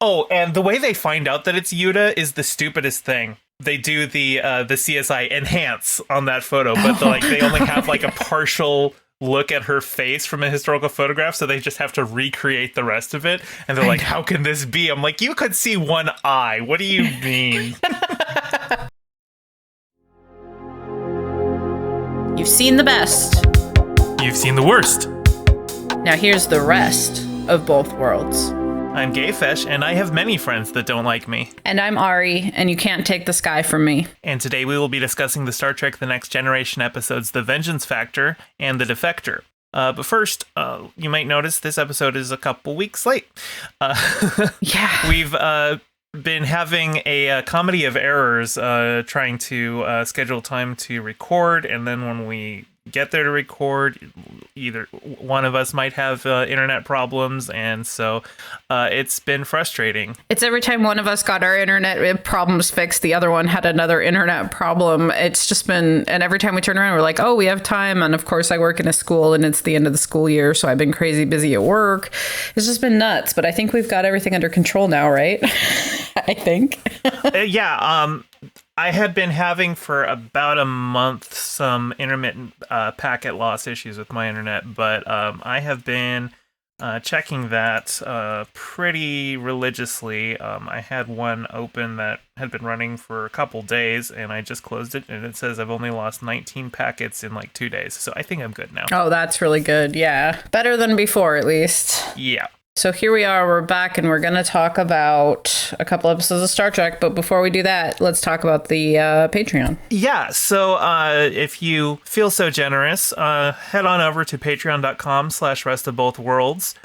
Oh, and the way they find out that it's Yuta is the stupidest thing. They do the CSI enhance on that photo, but they only have like a partial look at her face from a historical photograph, so they just have to recreate the rest of it. And they're like, how can this be? I'm like, you could see one eye. What do you mean? You've seen the best. You've seen the worst. Now here's the rest of both worlds. I'm GayFesh, and I have many friends that don't like me. And I'm Ari, and you can't take the sky from me. And today we will be discussing the Star Trek The Next Generation episodes The Vengeance Factor and The Defector. But first, you might notice this episode is a couple weeks late. Yeah. We've been having a comedy of errors trying to schedule time to record, and then when we get there to record, either one of us might have internet problems, and so it's been frustrating. It's every time one of us got our internet problems fixed, the other one had another internet problem. It's just been, and every time we turn around, we're like, oh, we have time. And of course, I work in a school, and it's the end of the school year, so I've been crazy busy at work. It's just been nuts, but I think we've got everything under control now, right? I think. Yeah. I had been having for about a month some intermittent packet loss issues with my internet, but I have been checking that pretty religiously. I had one open that had been running for a couple days, and I just closed it, and it says I've only lost 19 packets in like 2 days, so I think I'm good now. Oh, that's really good. Yeah. Better than before, at least. Yeah. So here we are, we're back, and we're going to talk about a couple episodes of Star Trek. But before we do that, let's talk about the Patreon. Yeah, so if you feel so generous, head on over to patreon.com/restofbothworlds.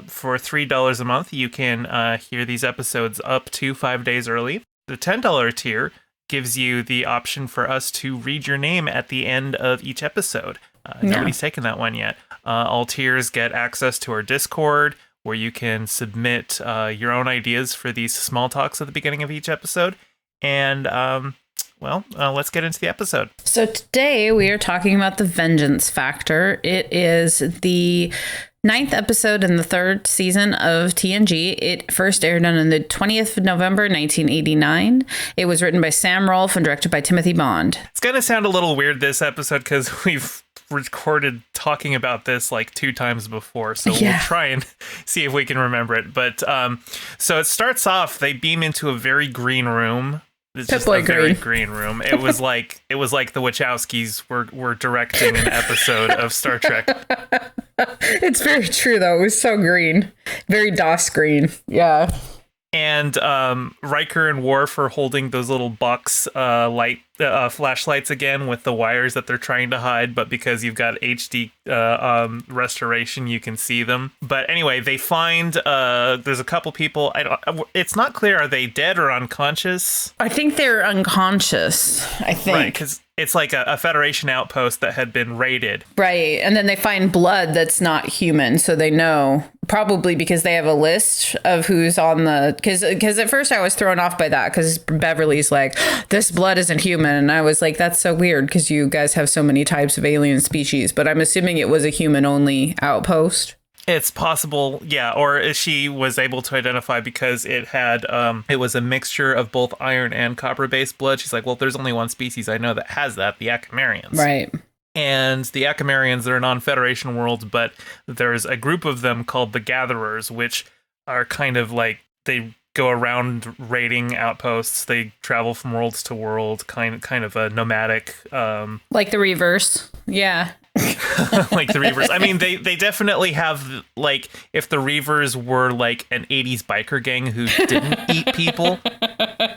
For $3 a month, you can hear these episodes up to 5 days early. The $10 tier gives you the option for us to read your name at the end of each episode. Nobody's taken that one yet. All tiers get access to our Discord, where you can submit your own ideas for these small talks at the beginning of each episode. And, let's get into the episode. So today we are talking about the Vengeance Factor. It is the 9th episode in the 3rd season of TNG. It first aired on the 20th of November, 1989. It was written by Sam Rolfe and directed by Timothy Bond. It's going to sound a little weird this episode because we've recorded talking about this like 2 times before, so we'll try and see if we can remember it. But so it starts off, they beam into a very green room. It's just a very green room. It was like the Wachowskis were directing an episode of Star Trek. It's very true, though. It was so green, very DOS green. Yeah. And Riker and Worf are holding those little box flashlights again with the wires that they're trying to hide, but because you've got HD restoration, you can see them. But anyway, they find there's a couple people. It's not clear, are they dead or unconscious? I think they're unconscious. I think. Right, because it's like a Federation outpost that had been raided. Right, and then they find blood that's not human, so they know. Probably because they have a list of who's on the... Because at first I was thrown off by that, because Beverly's like, this blood isn't human. And I was like, that's so weird, because you guys have so many types of alien species. But I'm assuming it was a human-only outpost. It's possible, yeah, or she was able to identify because it had, it was a mixture of both iron and copper-based blood. She's like, well, there's only one species I know that has that, the Acamarians. Right. And the Acamarians, they're non-Federation worlds, but there's a group of them called the Gatherers, which are kind of like, they go around raiding outposts. They travel from worlds to world, kind of a nomadic... like the Reavers, yeah. Like the Reavers. I mean, they definitely have, like, if the Reavers were like an 80s biker gang who didn't eat people.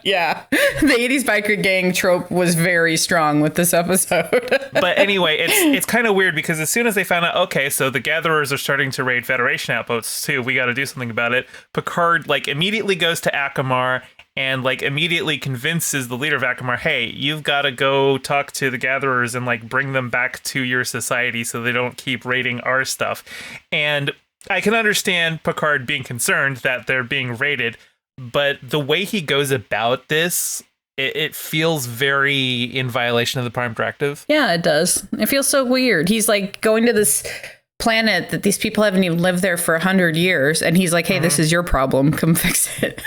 Yeah. The 80s biker gang trope was very strong with this episode. But anyway, it's kind of weird because as soon as they found out, okay, so the Gatherers are starting to raid Federation outposts too, we got to do something about it. Picard, like, immediately goes to Akamar and, like, immediately convinces the leader of Akamar, hey, you've got to go talk to the Gatherers and, like, bring them back to your society so they don't keep raiding our stuff. And I can understand Picard being concerned that they're being raided, but the way he goes about this, it feels very in violation of the Prime Directive. Yeah, it does. It feels so weird. He's, like, going to this planet that these people haven't even lived there for 100 years. And he's like, hey, this is your problem. Come fix it.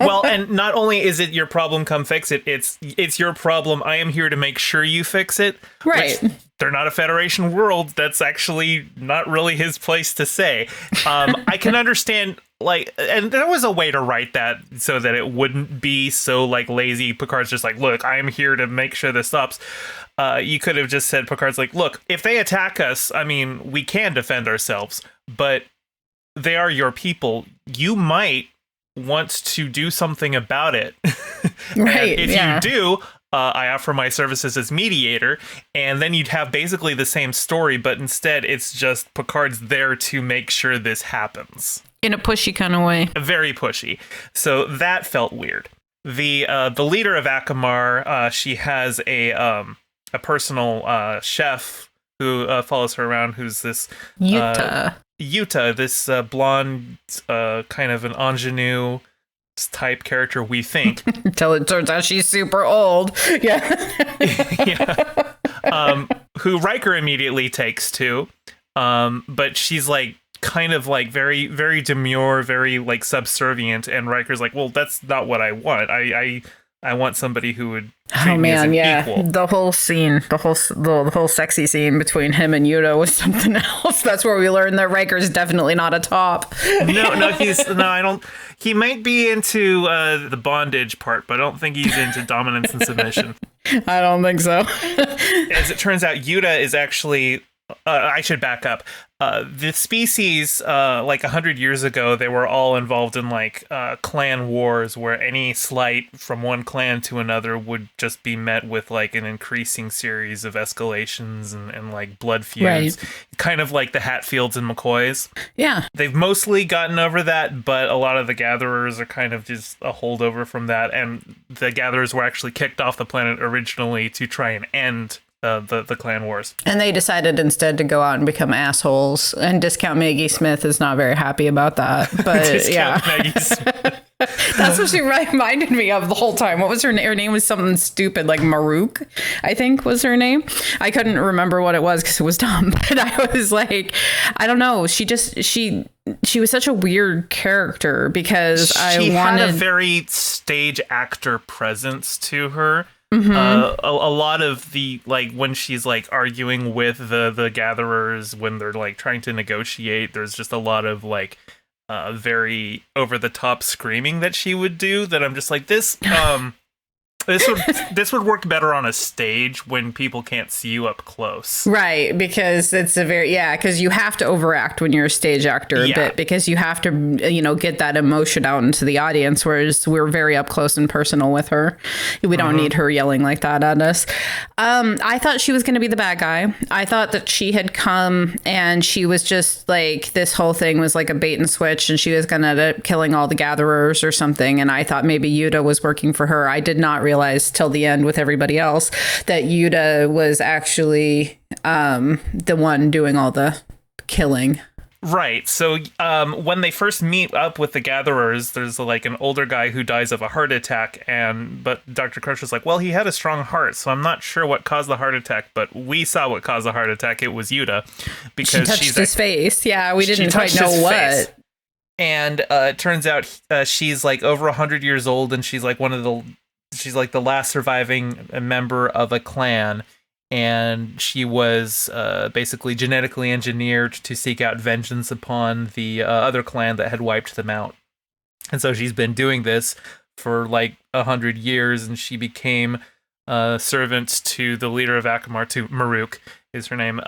Well, and not only is it your problem, come fix it, it's your problem. I am here to make sure you fix it. Right. Which, they're not a Federation world. That's actually not really his place to say. I can understand, like, and there was a way to write that so that it wouldn't be so, like, lazy. Picard's just like, look, I am here to make sure this stops. You could have just said, Picard's like, look, if they attack us, I mean, we can defend ourselves, but they are your people. You might want to do something about it. Right. If you do, I offer my services as mediator, and then you'd have basically the same story, but instead it's just Picard's there to make sure this happens. In a pushy kind of way. Very pushy. So that felt weird. The leader of Akamar, she has a personal chef who follows her around, who's this Yuta, this blonde, kind of an ingenue type character, we think. Until it turns out she's super old. Yeah. Yeah. Who Riker immediately takes to. But she's like kind of like very, very demure, very like subservient. And Riker's like, well, that's not what I want. I want somebody who would treat me as an equal. The whole scene, the whole sexy scene between him and Yuta was something else. That's where we learned that Riker's definitely not a top. I don't. He might be into the bondage part, but I don't think he's into dominance and submission. I don't think so. As it turns out, Yuta is actually. I should back up. The species, like 100 years ago, they were all involved in like clan wars, where any slight from one clan to another would just be met with like an increasing series of escalations and like blood feuds. Right. Kind of like the Hatfields and McCoys. Yeah. They've mostly gotten over that, but a lot of the Gatherers are kind of just a holdover from that. And the Gatherers were actually kicked off the planet originally to try and end the clan wars. And they decided instead to go out and become assholes. And Discount Maggie Smith is not very happy about that. But yeah. Maggie Smith. That's what she reminded me of the whole time. What was her name? Her name was something stupid, like Maruk, I think was her name. I couldn't remember what it was because it was dumb. But I was like, I don't know. She was such a weird character because she had a very stage actor presence to her. Mm-hmm. A lot of the, like, when she's like arguing with the Gatherers, when they're like trying to negotiate, there's just a lot of like very over the top screaming that she would do that I'm just like, this would work better on a stage when people can't see you up close. Right, because it's because you have to overact when you're a stage actor a bit, because you have to, get that emotion out into the audience, whereas we're very up close and personal with her. We don't need her yelling like that at us. I thought she was going to be the bad guy. I thought that she had come and she was just like, this whole thing was like a bait and switch and she was going to end up killing all the Gatherers or something. And I thought maybe Yuta was working for her. I did not realize till the end with everybody else that Yuta was actually the one doing all the killing. Right. So when they first meet up with the Gatherers, there's like an older guy who dies of a heart attack, but Dr. Crusher's like, well, he had a strong heart, so I'm not sure what caused the heart attack, but we saw what caused the heart attack. It was Yuta, because she touched his face. Yeah, we didn't quite know what. Face. And it turns out she's like over 100 years old, and she's like she's like the last surviving member of a clan, and she was basically genetically engineered to seek out vengeance upon the other clan that had wiped them out. And so she's been doing this for like 100 years, and she became servant to the leader of Akamar, to Maruk is her name,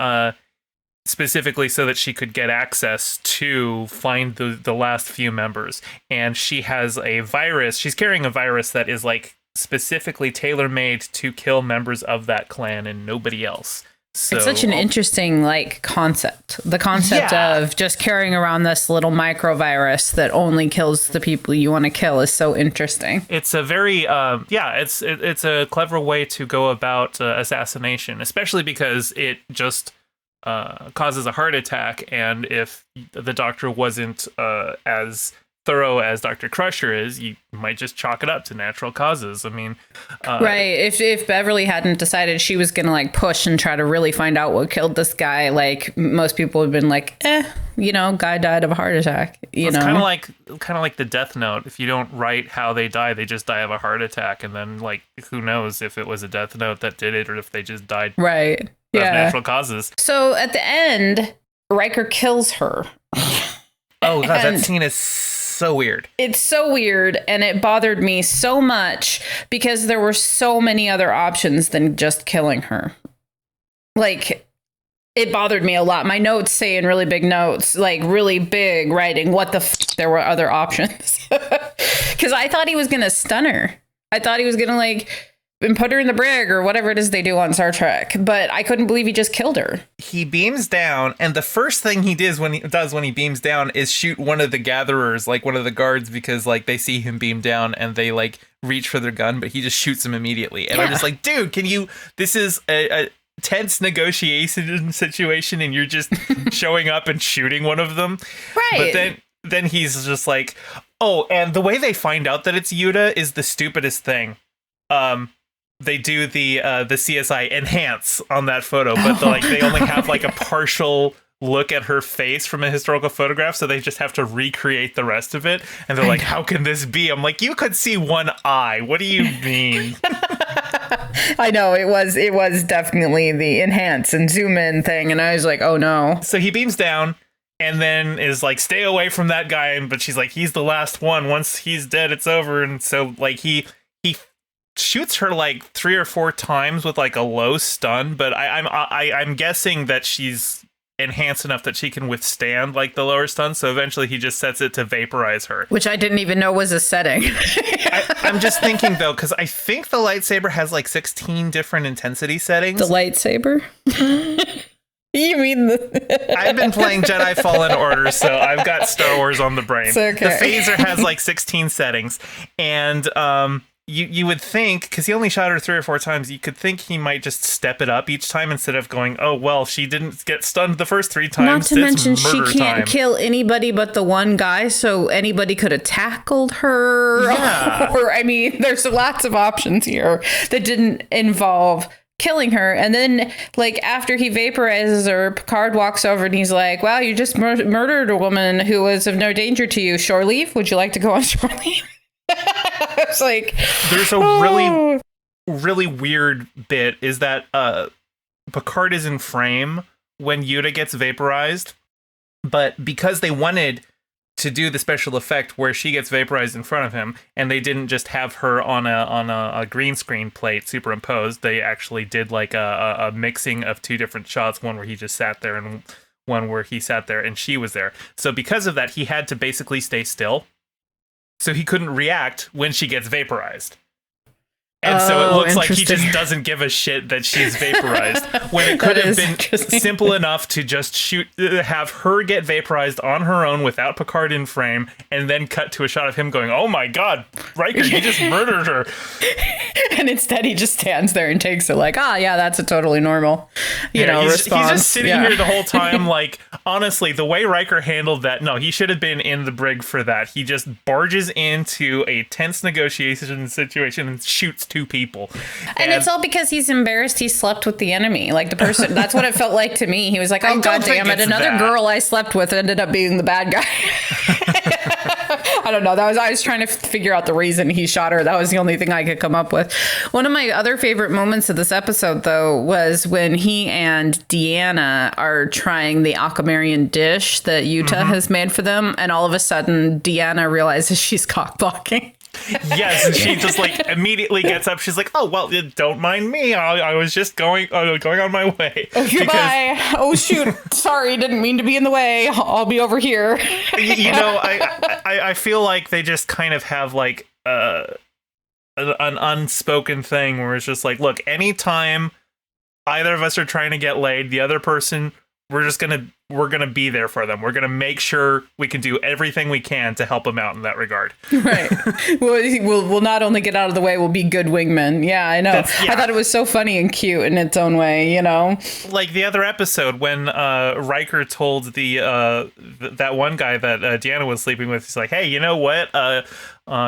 specifically so that she could get access to find the last few members. And she has a virus. She's carrying a virus that is like specifically tailor-made to kill members of that clan and nobody else. So, it's such an interesting concept. The concept of just carrying around this little microvirus that only kills the people you want to kill is so interesting. It's a very it's a clever way to go about assassination, especially because it just causes a heart attack, and if the doctor wasn't as thorough as Dr. Crusher is, you might just chalk it up to natural causes. I mean, right. If Beverly hadn't decided she was going to like push and try to really find out what killed this guy, like most people would have been like, guy died of a heart attack. It's kind of like the Death Note. If you don't write how they die, they just die of a heart attack. And then like, who knows if it was a Death Note that did it or if they just died right. of natural causes. So at the end, Riker kills her. Oh, God, that scene is so weird. It's so weird, and it bothered me so much because there were so many other options than just killing her. Like, it bothered me a lot. My notes say in really big notes, like really big writing, what the there were other options. Because I thought he was going to stun her. I thought he was going to like and put her in the brig or whatever it is they do on Star Trek. But I couldn't believe he just killed her. He beams down, and the first thing he does when he beams down is shoot one of the gatherers, like one of the guards, because like they see him beam down and they like reach for their gun, but he just shoots him immediately. And I'm just like, dude, this is a tense negotiation situation and you're just showing up and shooting one of them. Right. But then he's just like, oh, and the way they find out that it's Yuta is the stupidest thing. They do the CSI enhance on that photo, but they only have like a partial look at her face from a historical photograph, so they just have to recreate the rest of it. And they're like, how can this be? I'm like, you could see one eye. What do you mean? I know, it was definitely the enhance and zoom in thing, and I was like, oh no. So he beams down and then is like, stay away from that guy, but she's like, he's the last one. Once he's dead, it's over. And so like he shoots her like 3 or 4 times with like a low stun, but I'm guessing that she's enhanced enough that she can withstand like the lower stun, so eventually he just sets it to vaporize her, which I didn't even know was a setting. I'm just thinking though, because I think the lightsaber has like 16 different intensity settings. The lightsaber? You mean I've been playing Jedi Fallen Order, so I've got Star Wars on the brain. Okay. The phaser has like 16 settings, and you would think, because he only shot her 3 or 4 times, you could think he might just step it up each time instead of going, oh, well, she didn't get stunned the first 3 times. Not to mention she can't time. Kill anybody but the one guy, so anybody could have tackled her. Yeah. Or, I mean, there's lots of options here that didn't involve killing her. And then, like, after he vaporizes her, Picard walks over and he's like, wow, you just murdered a woman who was of no danger to you. Shore leave? Would you like to go on shore leave? It's like, there's a really, really weird bit is that Picard is in frame when Yuta gets vaporized, but because they wanted to do the special effect where she gets vaporized in front of him, and they didn't just have her on a green screen plate superimposed, they actually did like a mixing of 2 different shots, one where he just sat there and one where he sat there and she was there. So because of that, he had to basically stay still. So he couldn't react when she gets vaporized. And so it looks like he just doesn't give a shit that she's vaporized, when it could have been simple enough to just have her get vaporized on her own without Picard in frame, and then cut to a shot of him going, oh my God, Riker, you just murdered her. And instead he just stands there and takes it like, yeah, that's a totally normal, response. He's just sitting here the whole time. Like, honestly, the way Riker handled that, no, he should have been in the brig for that. He just barges into a tense negotiation situation and shoots 2 people. And it's all because he's embarrassed he slept with the enemy. Like, the person, that's what it felt like to me. He was like, oh, God damn it, another girl I slept with ended up being the bad guy. I don't know. I was trying to figure out the reason he shot her. That was the only thing I could come up with. One of my other favorite moments of this episode, though, was when he and Deanna are trying the Akamarian dish that Yuta has made for them. And all of a sudden, Deanna realizes she's cockblocking. Yes, and she just like immediately gets up. She's like, "Oh well, don't mind me. I was just going on my way." Oh, goodbye. Oh shoot! Sorry, didn't mean to be in the way. I'll be over here. I feel like they just kind of have like an unspoken thing where it's just like, look, anytime either of us are trying to get laid, the other person, we're gonna be there for them. We're gonna make sure we can do everything we can to help them out in that regard. Right. We'll not only get out of the way, we'll be good wingmen. Yeah, I know. I thought it was so funny and cute in its own way, Like the other episode when Riker told that one guy that Deanna was sleeping with, he's like, hey, you know what?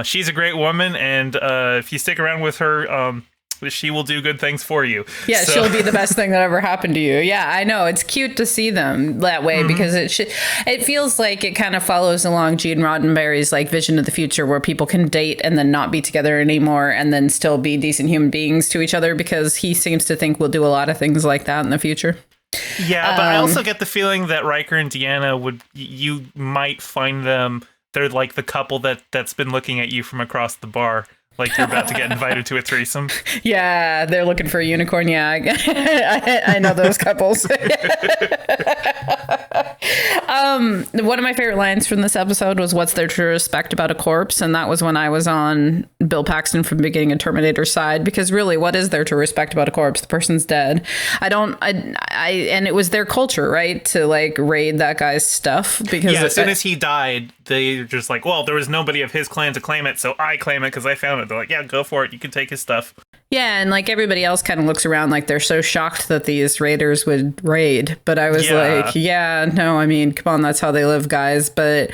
she's a great woman, and if you stick around with her, she will do good things for you. Yeah, so. She'll be the best thing that ever happened to you. Yeah, I know. It's cute to see them that way because it feels like it kind of follows along Gene Roddenberry's like vision of the future where people can date and then not be together anymore and then still be decent human beings to each other, because he seems to think we'll do a lot of things like that in the future. Yeah, but I also get the feeling that Riker and Deanna you might find them, they're like the couple that's been looking at you from across the bar. Like you're about to get invited to a threesome. Yeah, they're looking for a unicorn. Yeah, I know those couples. One of my favorite lines from this episode was, "What's there to respect about a corpse?" And that was when I was on Bill Paxton from beginning of Terminator's side, because really, what is there to respect about a corpse? The person's dead. And it was their culture, right, to like raid that guy's stuff, because as soon as he died, they're just like, well, there was nobody of his clan to claim it, so I claim it because I found it. They're like, yeah, go for it. You can take his stuff. Yeah, and like everybody else kind of looks around like they're so shocked that these raiders would raid. But I was like, yeah, no, I mean, come on, that's how they live, guys. But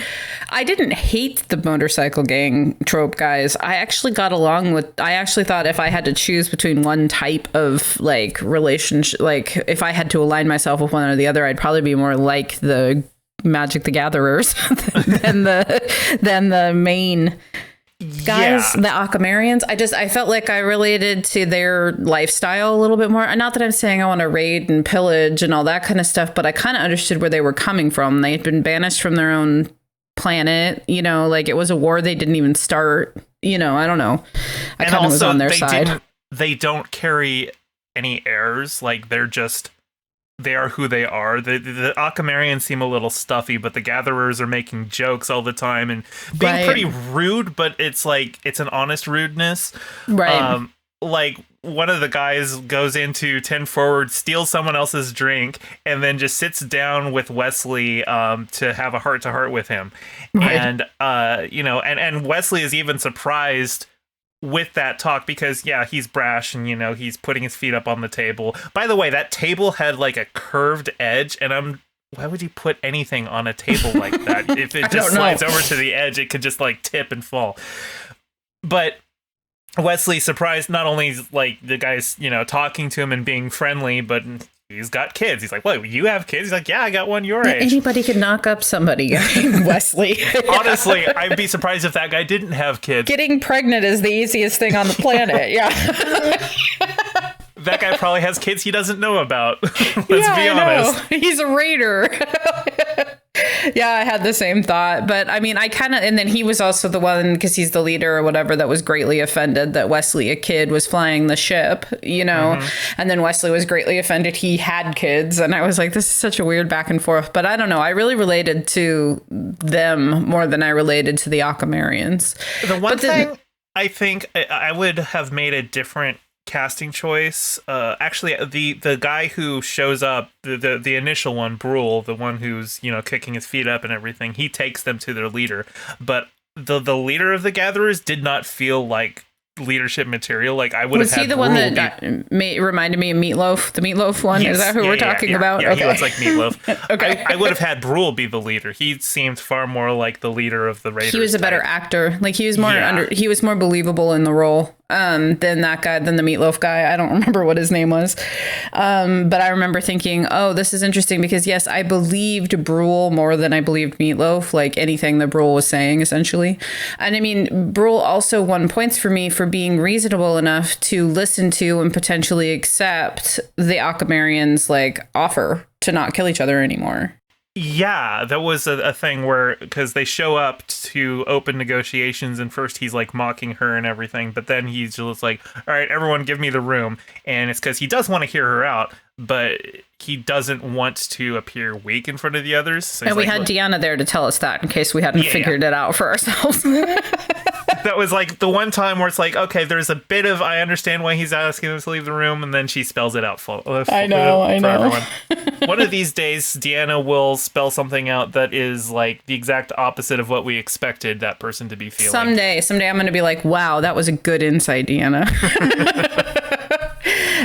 I didn't hate the motorcycle gang trope, guys. I actually got along with, I actually thought if I had to choose between one type of like relationship, like if I had to align myself with one or the other, I'd probably be more like the Magic the Gatherers than the main guys, the Akamarians. I felt like I related to their lifestyle a little bit more. Not that I'm saying I want to raid and pillage and all that kind of stuff, but I kind of understood where they were coming from. They had been banished from their own planet, you know, like it was a war they didn't even start, you know, I don't know. I kind of was on their side. They don't carry any heirs, like they are who they are. The Akamarians seem a little stuffy, but the Gatherers are making jokes all the time and being pretty rude, but it's like, it's an honest rudeness. Right. Like one of the guys goes into 10 forward, steals someone else's drink, and then just sits down with Wesley to have a heart-to-heart with him. Right. And, you know, and Wesley is even surprised with that talk because, yeah, he's brash and, you know, he's putting his feet up on the table. By the way, that table had like a curved edge, and why would you put anything on a table like that? If it just slides over to the edge, it could just like tip and fall. But Wesley, surprised, not only like the guy's, you know, talking to him and being friendly, but he's got kids. He's like, "What, you have kids?" He's like, "Yeah, I got one your age." Anybody could knock up somebody, Wesley. Honestly, I'd be surprised if that guy didn't have kids. Getting pregnant is the easiest thing on the planet. Yeah. That guy probably has kids he doesn't know about. Let's be honest. He's a raider. Yeah, I had the same thought. But I mean, and then he was also the one, because he's the leader or whatever, that was greatly offended that Wesley, a kid, was flying the ship, you know, and then Wesley was greatly offended he had kids. And I was like, this is such a weird back and forth. But I don't know. I really related to them more than I related to the Akamarians. The one thing I think I would have made a different casting choice. Actually, the guy who shows up, the initial one, Gruel, the one who's, you know, kicking his feet up and everything, he takes them to their leader. But the leader of the Gatherers did not feel like leadership material. Like I would have had. Was he the one that reminded me of Meatloaf? The Meatloaf one? Yes. Is that who we're talking about? Yeah, okay. He looks like Meatloaf. Okay. I would have had Gruel be the leader. He seemed far more like the leader of the Raiders. He was a better actor. Like he was more he was more believable in the role than that guy, than the Meatloaf guy. I don't remember what his name was. But I remember thinking, oh, this is interesting because yes, I believed Gruel more than I believed Meatloaf, like anything that Gruel was saying, essentially. And I mean, Gruel also won points for me for being reasonable enough to listen to and potentially accept the Akamarians' like offer to not kill each other anymore. Yeah, that was a thing where, because they show up to open negotiations, and first he's like mocking her and everything, but then he's just like, all right, everyone give me the room. And it's because he does want to hear her out, but he doesn't want to appear weak in front of the others. So and we had Deanna there to tell us that in case we hadn't figured it out for ourselves. That was like the one time where it's like, okay, there's a bit of, I understand why he's asking them to leave the room, and then she spells it out for everyone. One of these days, Deanna will spell something out that is like the exact opposite of what we expected that person to be feeling. Someday I'm going to be like, wow, that was a good insight, Deanna.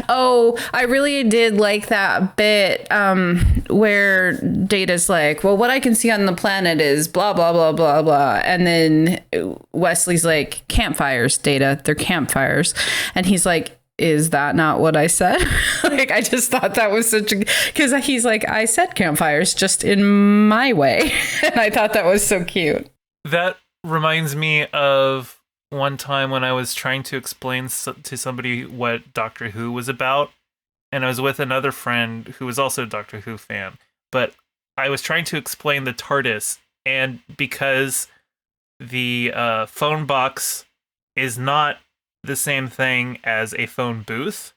Oh, I really did like that bit where Data's like, well, what I can see on the planet is blah, blah, blah, blah, blah. And then Wesley's like, campfires, Data. They're campfires. And he's like, is that not what I said? Like, I just thought that was such a, because he's like, I said campfires just in my way. And I thought that was so cute. That reminds me of one time when I was trying to explain to somebody what Doctor Who was about. And I was with another friend who was also a Doctor Who fan. But I was trying to explain the TARDIS. And because the phone box is not the same thing as a phone booth,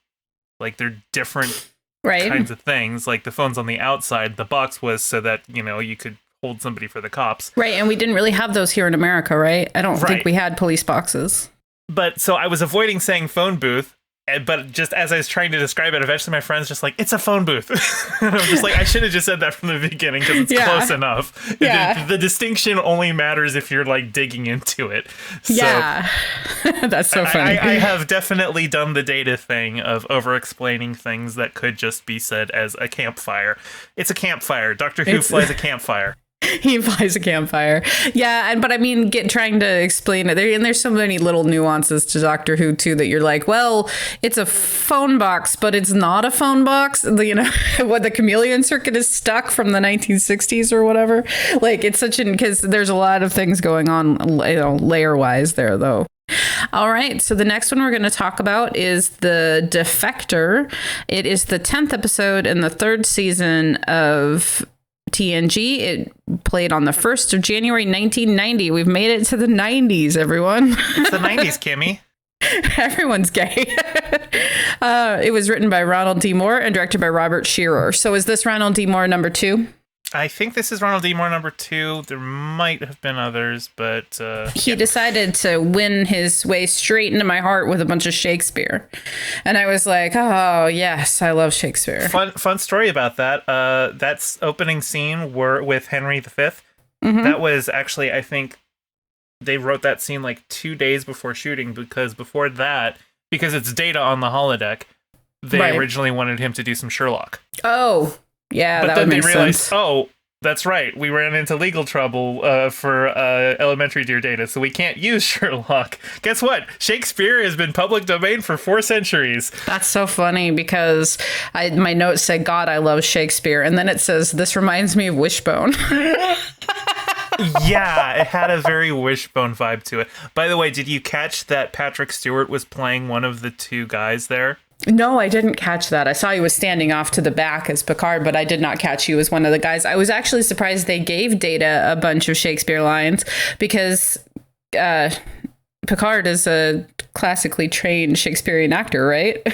like they're different kinds of things. Like the phone's on the outside, the box was so that, you know, you could hold somebody for the cops, right? And we didn't really have those here in America, right? I don't think we had police boxes. But so I was avoiding saying phone booth, but just as I was trying to describe it, eventually my friend's just like, it's a phone booth. And I'm just like, I should have just said that from the beginning because it's close enough. Yeah. The distinction only matters if you're like digging into it. So yeah. That's so funny. I have definitely done the Data thing of over-explaining things that could just be said as a campfire. It's a campfire. Doctor Who flies a campfire. He flies a campfire. Yeah, but I mean, trying to explain it there, and there's so many little nuances to Doctor Who too that you're like, well, it's a phone box, but it's not a phone box. You know, what the chameleon circuit is stuck from the 1960s or whatever. Like, it's such an, because there's a lot of things going on, you know, layer wise there though. All right, so the next one we're going to talk about is the Defector. It is the 10th episode in the 3rd season of TNG. It played on the 1st of January 1990. We've made it to the 90s, everyone. It's the 90s, Kimmy. Everyone's gay. It was written by Ronald D. Moore and directed by Robert Shearer. So is this Ronald D. Moore number 2? I think this is Ronald D. Moore number 2. There might have been others, but he decided to win his way straight into my heart with a bunch of Shakespeare, and I was like, "Oh yes, I love Shakespeare." Fun story about that. That's opening scene with Henry V. Mm-hmm. That was actually, I think, they wrote that scene like 2 days before shooting because before that, because it's Data on the holodeck, they originally wanted him to do some Sherlock. Oh. Yeah, but that then would they make realized, sense. oh, that's right. We ran into legal trouble for elementary Dear Data, so we can't use Sherlock. Guess what? Shakespeare has been public domain for 4 centuries. That's so funny because my notes say, God, I love Shakespeare. And then it says, this reminds me of Wishbone. Yeah, it had a very Wishbone vibe to it. By the way, did you catch that Patrick Stewart was playing one of the 2 guys there? No, I didn't catch that. I saw he was standing off to the back as Picard, but I did not catch he was one of the guys. I was actually surprised they gave Data a bunch of Shakespeare lines because Picard is a classically trained Shakespearean actor, right?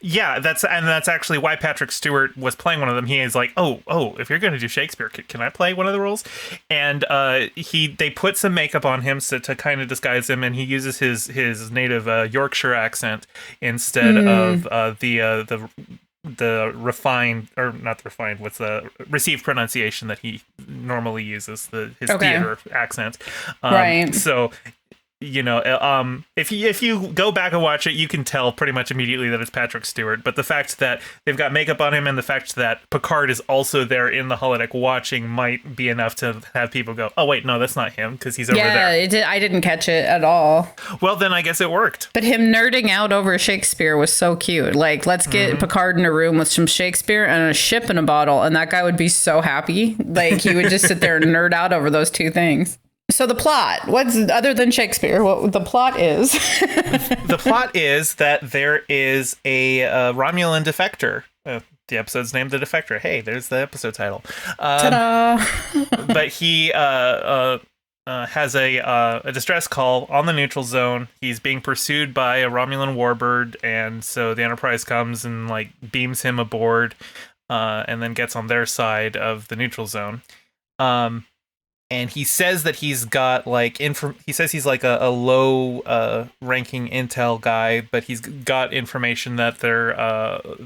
Yeah, that's actually why Patrick Stewart was playing one of them. He is like, oh, if you're going to do Shakespeare, can I play one of the roles? And they put some makeup on him to kind of disguise him, and he uses his native Yorkshire accent instead of the refined, or not the refined, what's the received pronunciation that he normally uses, his theater accent. Right. So, you know, if you go back and watch it, you can tell pretty much immediately that it's Patrick Stewart. But the fact that they've got makeup on him and the fact that Picard is also there in the holodeck watching might be enough to have people go, oh, wait, no, that's not him because he's over there. Yeah, I didn't catch it at all. Well, then I guess it worked. But him nerding out over Shakespeare was so cute. Like, let's get Picard in a room with some Shakespeare and a ship in a bottle, and that guy would be so happy. Like, he would just sit there and nerd out over those 2 things. So the plot, what's other than Shakespeare, what the plot is? The plot is that there is a Romulan defector. The episode's named The Defector. Hey, there's the episode title. Ta-da! But he has a distress call on the neutral zone. He's being pursued by a Romulan warbird, and so the Enterprise comes and like beams him aboard, and then gets on their side of the neutral zone. And he says that he's got like he says he's like a low ranking intel guy, but he's got information that the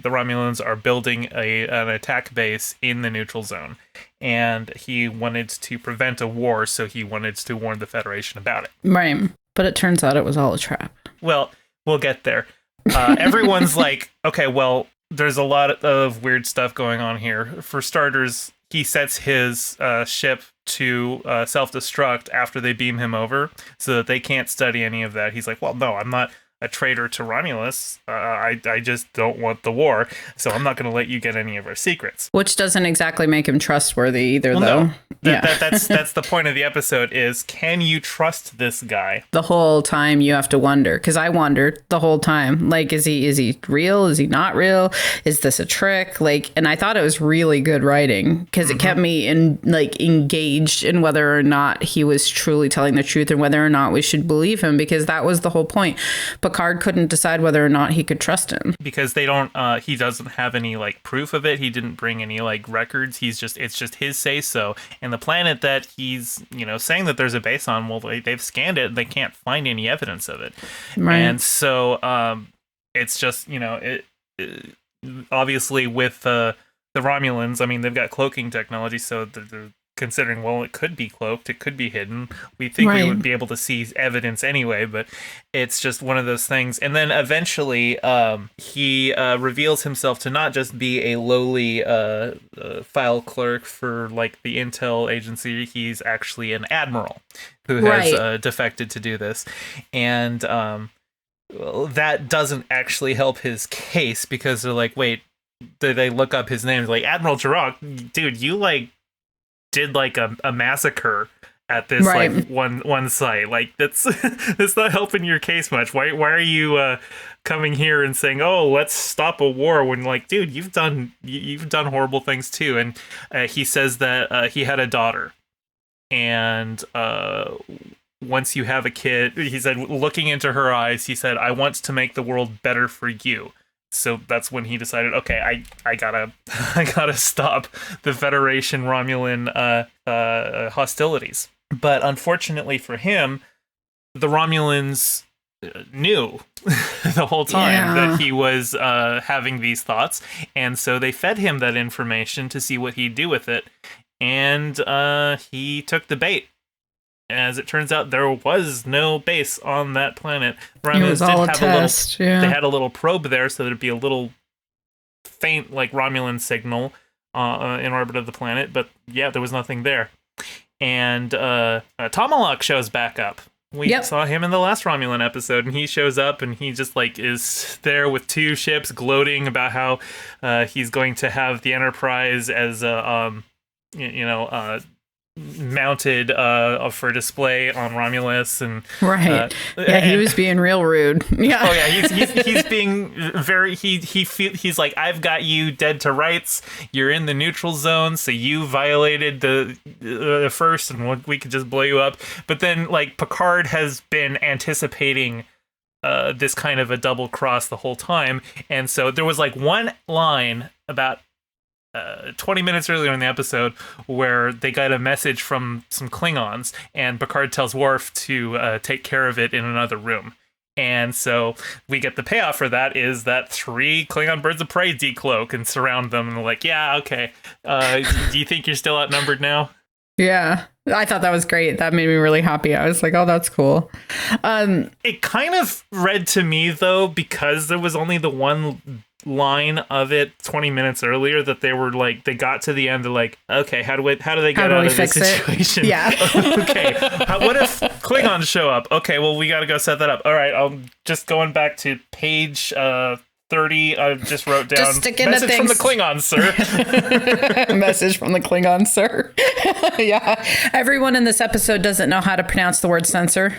Romulans are building an attack base in the neutral zone, and he wanted to prevent a war, so he wanted to warn the Federation about it. Right, but it turns out it was all a trap. Well, we'll get there. everyone's like, okay, well, there's a lot of weird stuff going on here. For starters, he sets his ship to self-destruct after they beam him over so that they can't study any of that. He's like, well, no, I'm not a traitor to Romulus. I just don't want the war, so I'm not going to let you get any of our secrets. Which doesn't exactly make him trustworthy either, though. No. That's the point of the episode is, can you trust this guy? The whole time you have to wonder, because I wondered the whole time, like, is he real? Is he not real? Is this a trick? Like, and I thought it was really good writing because it kept me engaged in whether or not he was truly telling the truth and whether or not we should believe him, because that was the whole point. Picard couldn't decide whether or not he could trust him because they don't he doesn't have any like proof of it. He didn't bring any like records. It's just his say so. And the planet that he's saying that there's a base on, well, they've scanned it and they can't find any evidence of it. Right. And so it's just obviously with the Romulans, I mean, they've got cloaking technology, so they're considering, well, it could be cloaked, it could be hidden. We think we would be able to see evidence anyway, but it's just one of those things. And then eventually he reveals himself to not just be a lowly file clerk for like the intel agency. He's actually an admiral who has defected to do this. And that doesn't actually help his case, because they're like, wait, they look up his name, like, Admiral Jirok, dude, you like did like a massacre at this like one site. Like, that's not helping your case much. Why are you coming here and saying, oh, let's stop a war, when, like, dude, you've done horrible things too. And he says that he had a daughter, and once you have a kid, he said, looking into her eyes, he said, I want to make the world better for you. So that's when he decided, okay, I gotta stop the Federation Romulan hostilities. But unfortunately for him, the Romulans knew the whole time that he was having these thoughts, and so they fed him that information to see what he'd do with it, and he took the bait. As it turns out, there was no base on that planet. Romulans did have a test. They had a little probe there, so there'd be a little faint, like, Romulan signal in orbit of the planet. But yeah, there was nothing there. And Tomalak shows back up. We saw him in the last Romulan episode, and he shows up, and he just like is there with two ships, gloating about how he's going to have the Enterprise as mounted for display on Romulus, and he was being real rude. He's being very he's like, I've got you dead to rights, you're in the neutral zone, so you violated the first, and we could just blow you up. But then, like, Picard has been anticipating this kind of a double cross the whole time, and so there was like one line about 20 minutes earlier in the episode where they got a message from some Klingons, and Picard tells Worf to take care of it in another room. And so we get the payoff for that is that 3 Klingon birds of prey decloak and surround them, and they're like, yeah, okay. Do you think you're still outnumbered now? Yeah. I thought that was great. That made me really happy. I was like, oh, that's cool. It kind of read to me, though, because there was only the one line of it 20 minutes earlier that they were like, they got to the end, they're like, okay, how do they get out of this situation? Yeah. Okay. What if Klingons show up? Okay, well, we got to go set that up. All right, I'm just going back to page 30. I just wrote down message from the Klingons, sir. Message from the Klingons, sir. Yeah. Everyone in this episode doesn't know how to pronounce the word censor.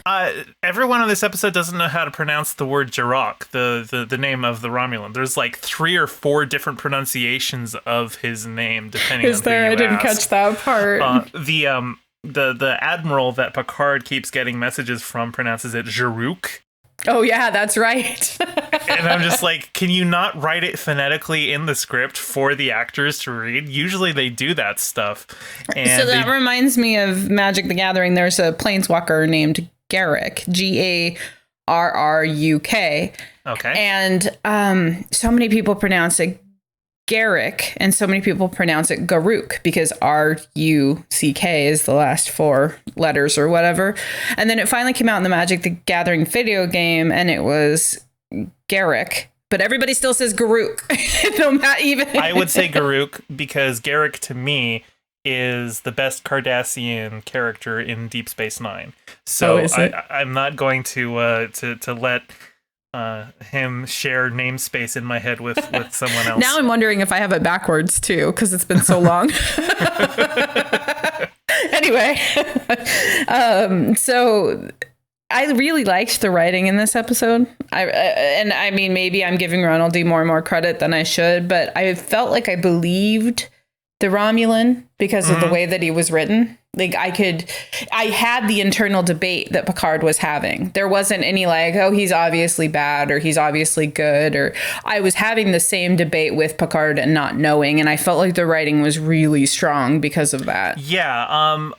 Everyone in this episode doesn't know how to pronounce the word Jirok, the name of the Romulan. There's like 3 or 4 different pronunciations of his name, depending on who you ask. I didn't catch that part. The admiral that Picard keeps getting messages from pronounces it Jiruk. Oh, yeah, that's right. And I'm just like, can you not write it phonetically in the script for the actors to read? Usually they do that stuff. And so that reminds me of Magic the Gathering. There's a planeswalker named Garruk, Garruk. Okay. And so many people pronounce it Garruk, and so many people pronounce it Garuk because Ruck is the last 4 letters or whatever. And then it finally came out in the Magic the Gathering video game, and it was Garrick, but everybody still says Garuk. No matter even. I would say Garuk because Garrick to me is the best Cardassian character in Deep Space Nine. So I'm not going to let him share namespace in my head with someone else. Now I'm wondering if I have it backwards too, because it's been so long. Anyway, so I really liked the writing in this episode. I mean, maybe I'm giving Ronald D more and more credit than I should, but I felt like I believed the Romulan because of the way that he was written. Like I had the internal debate that Picard was having. There wasn't any like, oh, he's obviously bad or he's obviously good, or I was having the same debate with Picard and not knowing. And I felt like the writing was really strong because of that. Yeah.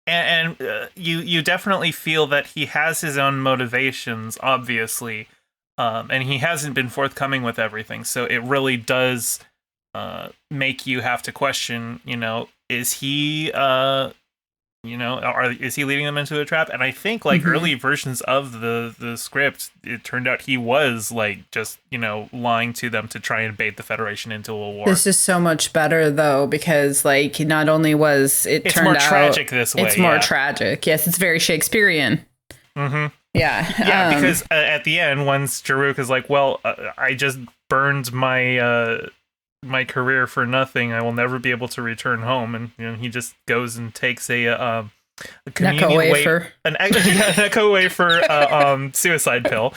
And you definitely feel that he has his own motivations, obviously. And he hasn't been forthcoming with everything. So it really does make you have to question, is he, is he leading them into a trap? And I think early versions of the script, it turned out he was just, lying to them to try and bait the Federation into a war. This is so much better though, because not only was it's turned more out tragic this way. It's more tragic. Yes. It's very Shakespearean. Mm-hmm. Yeah. Yeah. Because at the end, once Jaruk is like, well, I just burned my career for nothing. I will never be able to return home, and he just goes and takes a communion wafer, an echo wafer suicide pill.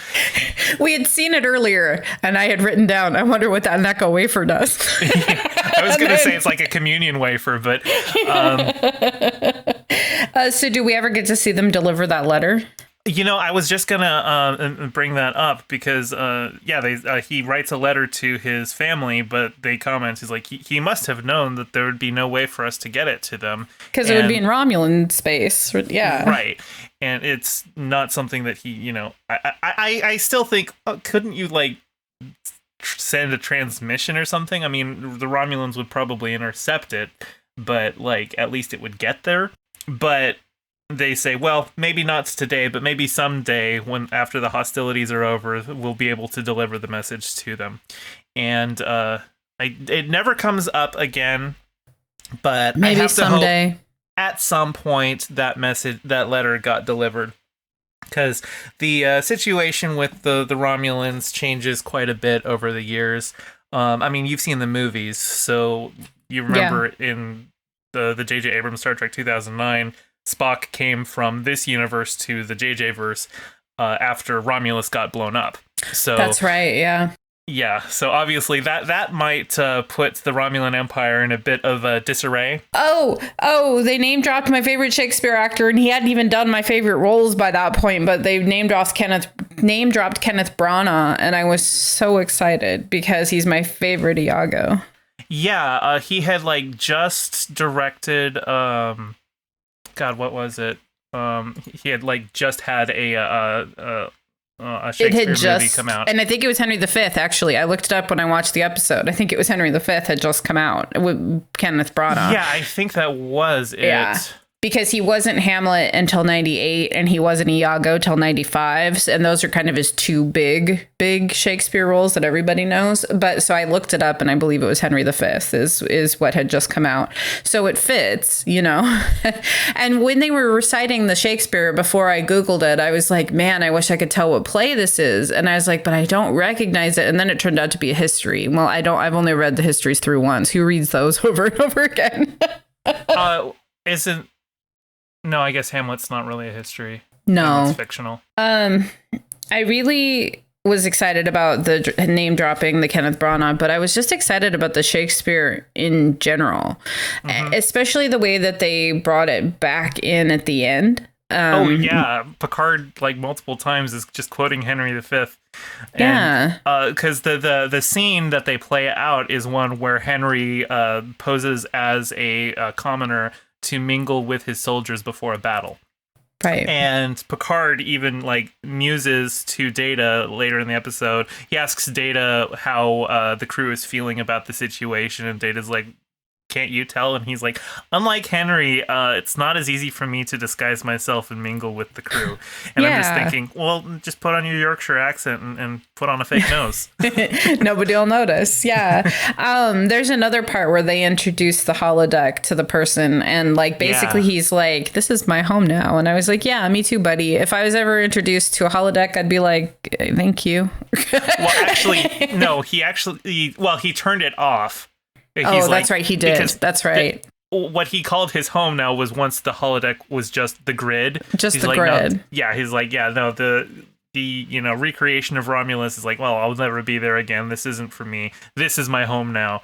We had seen it earlier, and I had written down, I wonder what that Necco wafer does. I was going to say it's like a communion wafer, but so do we ever get to see them deliver that letter? I was just gonna bring that up because, he writes a letter to his family, but they comment, he's like, he must have known that there would be no way for us to get it to them. Because it would be in Romulan space. Yeah. Right. And it's not something that he, I still think, couldn't you, send a transmission or something? I mean, the Romulans would probably intercept it, but, at least it would get there. But they say, well, maybe not today, but maybe someday when after the hostilities are over, we'll be able to deliver the message to them. And it never comes up again, but maybe I have someday. To hope at some point that letter got delivered. Because the situation with the Romulans changes quite a bit over the years. I mean, you've seen the movies, so you remember in the J.J. Abrams Star Trek 2009, Spock came from this universe to the JJ verse after Romulus got blown up. So that's right. Yeah. Yeah. So obviously that might put the Romulan Empire in a bit of a disarray. Oh, they name dropped my favorite Shakespeare actor, and he hadn't even done my favorite roles by that point, but they name dropped Kenneth Branagh, and I was so excited because he's my favorite Iago. Yeah. He had just directed God, what was it? He had just had a Shakespeare movie come out, and I think it was Henry V. Actually, I looked it up when I watched the episode. I think it was Henry V. had just come out with Kenneth Branagh. Yeah, I think that was it. Yeah. Because he wasn't Hamlet until 98, and he wasn't Iago till 95, and those are kind of his two big Shakespeare roles that everybody knows. But so I looked it up, and I believe it was Henry V. is what had just come out. So it fits, And when they were reciting the Shakespeare before I Googled it, I was like, man, I wish I could tell what play this is. And I was like, but I don't recognize it. And then it turned out to be a history. Well, I've only read the histories through once. Who reads those over and over again? No, I guess Hamlet's not really a history. No. It's fictional. I really was excited about the name dropping the Kenneth Branagh, but I was just excited about the Shakespeare in general, especially the way that they brought it back in at the end. Picard multiple times is just quoting Henry V. And, because the scene that they play out is one where Henry poses as a commoner to mingle with his soldiers before a battle. Right. And Picard even muses to Data later in the episode. He asks Data how the crew is feeling about the situation, and Data's like, can't you tell? And he's like, unlike Henry, it's not as easy for me to disguise myself and mingle with the crew. And I'm just thinking, well, just put on your Yorkshire accent and put on a fake nose. Nobody will notice. Yeah. There's another part where they introduce the holodeck to the person, and like basically he's like, this is my home now. And I was like, yeah, me too, buddy. If I was ever introduced to a holodeck, I'd be like, thank you. Well, actually, no, he turned it off. That's right. He did. That's right. What he called his home now was once the holodeck was just the grid. Just the grid. No, he's like, the recreation of Romulus is like, well, I'll never be there again. This isn't for me. This is my home now.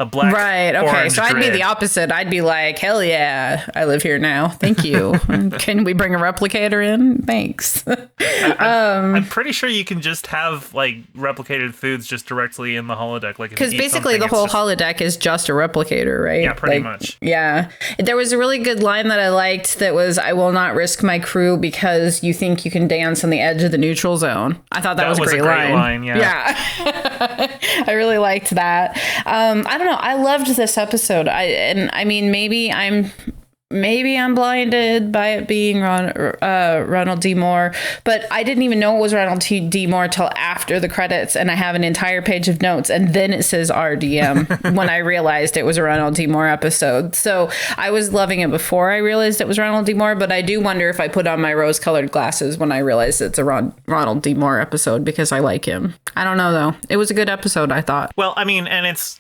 A black, right? Okay, so I'd grid. be the opposite. I'd be like, hell yeah, I live here now. Thank you. Can we bring a replicator in? Thanks. I'm pretty sure you can just have like replicated foods just directly in the holodeck, like because basically the whole holodeck is just a replicator, right? Yeah, pretty much. Yeah, there was a really good line that I liked that was, "I will not risk my crew because you think you can dance on the edge of the neutral zone." I thought that was a great line. Yeah. I really liked that. I don't know. I loved this episode. I mean, maybe I'm blinded by it being Ronald D. Moore, but I didn't even know it was Ronald D. Moore till after the credits, and I have an entire page of notes, and then it says RDM when I realized it was a Ronald D. Moore episode. So I was loving it before I realized it was Ronald D. Moore, but I do wonder if I put on my rose-colored glasses when I realized it's a Ronald D. Moore episode because I like him. I don't know, though. It was a good episode, I thought. Well, I mean, and it's...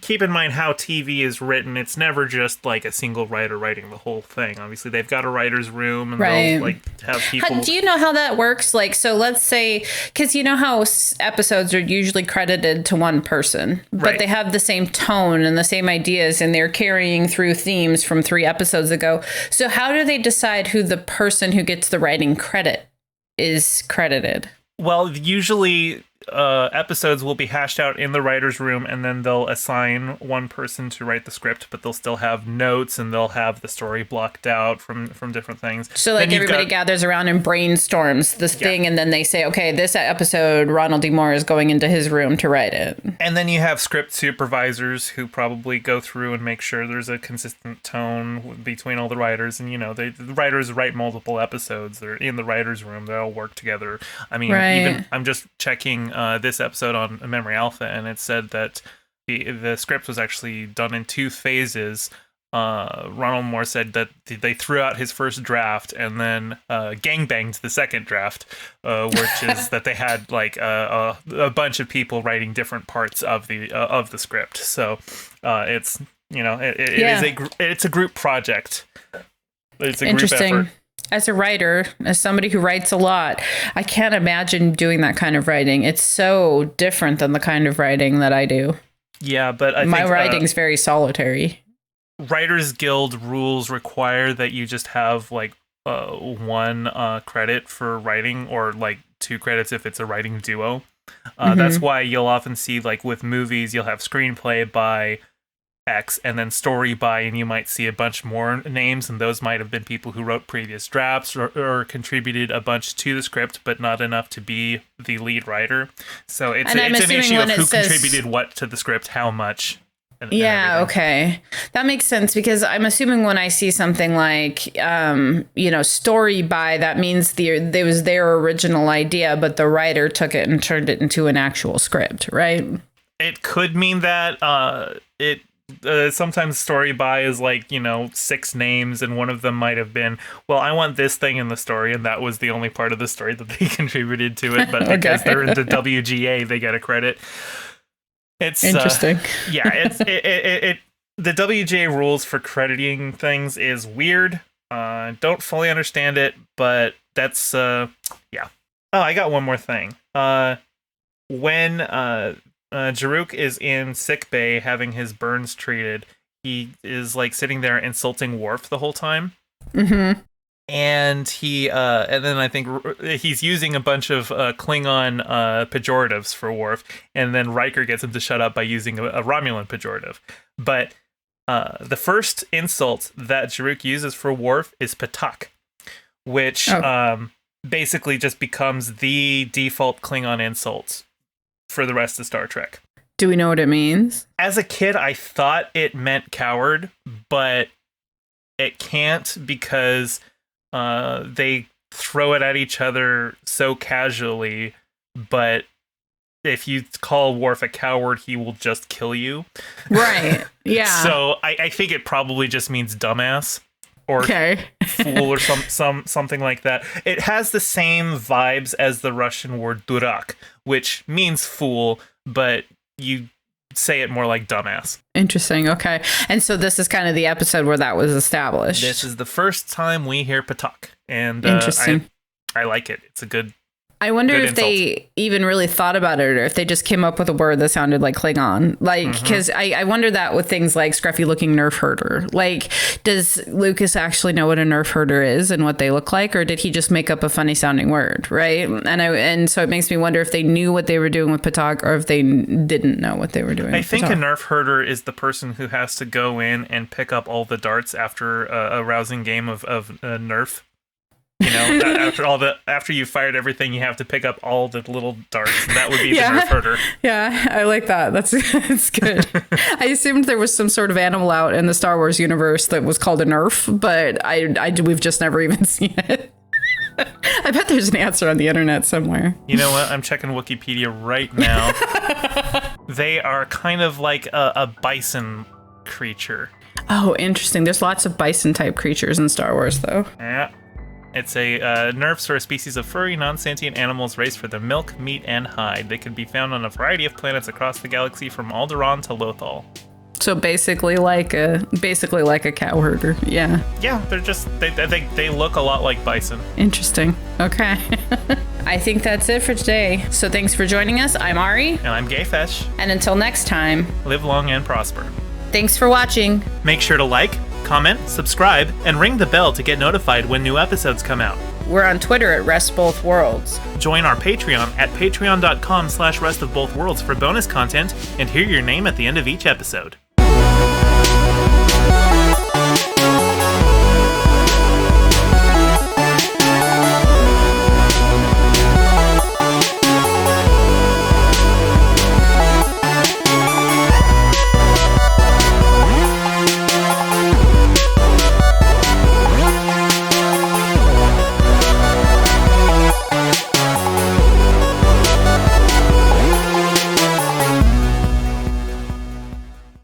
Keep in mind how TV is written. It's never just like a single writer writing the whole thing. Obviously, they've got a writer's room, and they'll like have people. Do you know how that works? Like, so let's say, because you know how episodes are usually credited to one person, but they have the same tone and the same ideas, and they're carrying through themes from 3 episodes ago. So how do they decide who the person who gets the writing credit is credited? Well, usually episodes will be hashed out in the writer's room, and then they'll assign one person to write the script, but they'll still have notes, and they'll have the story blocked out from different things. So like everybody gathers around and brainstorms this thing, and then they say, okay, this episode, Ronald D. Moore is going into his room to write it. And then you have script supervisors who probably go through and make sure there's a consistent tone between all the writers. And, the writers write multiple episodes. They're in the writer's room. They all work together. I mean, even I'm just checking this episode on Memory Alpha, and it said that the script was actually done in 2 phases. Ronald Moore said that they threw out his first draft and then gangbanged the second draft, which is that they had like a bunch of people writing different parts of the script. So it's it's a group project. It's a group effort. As a writer, as somebody who writes a lot, I can't imagine doing that kind of writing. It's so different than the kind of writing that I do. Yeah, but I think my writing's very solitary. Writers Guild rules require that you just have like 1 credit for writing, or like 2 credits if it's a writing duo. That's why you'll often see, like with movies, you'll have screenplay by X and then story by, and you might see a bunch more names, and those might have been people who wrote previous drafts or contributed a bunch to the script, but not enough to be the lead writer. So it's an issue of who contributed what to the script, how much. Yeah, okay. That makes sense, because I'm assuming when I see something like, story by, that means there was their original idea, but the writer took it and turned it into an actual script, right? It could mean that sometimes story by is like 6 names, and one of them might have been, well, I want this thing in the story, and that was the only part of the story that they contributed to it, but because they're in the WGA, they get a credit. It's interesting. The WGA rules for crediting things is weird. Don't fully understand it, but that's Oh, I got one more thing. When Jaruk is in sickbay having his burns treated, he is like sitting there insulting Worf the whole time. Mm-hmm. And and then I think he's using a bunch of Klingon pejoratives for Worf, and then Riker gets him to shut up by using a Romulan pejorative. But the first insult that Jaruk uses for Worf is Patak, which basically just becomes the default Klingon insult for the rest of Star Trek. Do we know what it means? As a kid, I thought it meant coward, but it can't because they throw it at each other so casually, but if you call Worf a coward, he will just kill you. Right. Yeah. So I think it probably just means dumbass or fool or something like that. It has the same vibes as the Russian word durak, which means fool, but you say it more like dumbass. Interesting. Okay. And so this is kind of the episode where that was established. This is the first time we hear Patak, and interesting. I like it. It's a good. I wonder if they even really thought about it, or if they just came up with a word that sounded like Klingon. Like, because I wonder that with things like scruffy looking nerf herder. Like, does Lucas actually know what a nerf herder is and what they look like, or did he just make up a funny sounding word, right? And so it makes me wonder if they knew what they were doing with Patak, or if they didn't know what they were doing. I think a nerf herder is the person who has to go in and pick up all the darts after a rousing game of nerf. You know, after you fired everything, you have to pick up all the little darts. And that would be the nerf herder. Yeah, I like that. That's good. I assumed there was some sort of animal out in the Star Wars universe that was called a nerf, but we've just never even seen it. I bet there's an answer on the internet somewhere. You know what? I'm checking Wikipedia right now. They are kind of like a bison creature. Oh, interesting. There's lots of bison type creatures in Star Wars, though. Yeah. It's nerfs are a species of furry, non-sentient animals raised for their milk, meat, and hide. They can be found on a variety of planets across the galaxy, from Alderaan to Lothal. So basically like a cow herder. Yeah. Yeah, they're just they look a lot like bison. Interesting. Okay. I think that's it for today. So thanks for joining us. I'm Ari. And I'm GayFesh. And until next time, live long and prosper. Thanks for watching. Make sure to like, comment, subscribe, and ring the bell to get notified when new episodes come out. We're on Twitter at RestBothWorlds. Join our Patreon at patreon.com/restofbothworlds for bonus content and hear your name at the end of each episode.